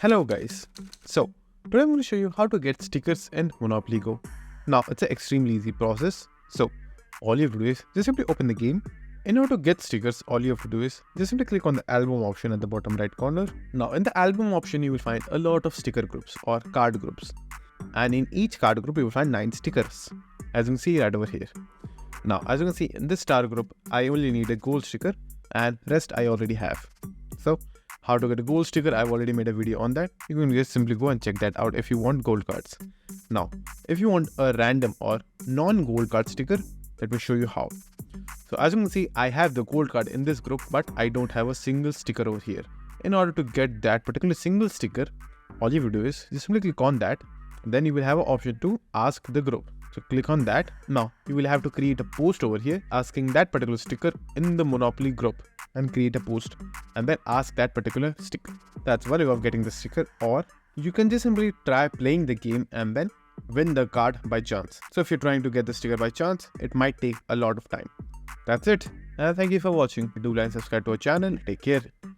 Hello guys. So today I'm going to show you how to get stickers in Monopoly Go. Now it's an extremely easy process. So all you have to do is just simply open the game. In order to get stickers, all you have to do is just simply click on the album option at the bottom right corner. Now in the album option you will find a lot of sticker groups or card groups. And in each card group you will find 9 stickers, as you can see right over here. Now as you can see in this star group I only need a gold sticker and rest I already have. So how to get a gold sticker, I've already made a video on that. You can just simply go and check that out if you want gold cards. Now, if you want a random or non-gold card sticker, let me show you how. So as you can see, I have the gold card in this group, but I don't have a single sticker over here. In order to get that particular single sticker, all you will do is just simply click on that. Then you will have an option to ask the group. So click on that. Now you will have to create a post over here asking that particular sticker in the Monopoly group and create a post and then ask that particular sticker. That's one way of getting the sticker, or you can just simply try playing the game and then win the card by chance. So if you're trying to get the sticker by chance, it might take a lot of time. That's it. And thank you for watching. Do like and subscribe to our channel. Take care.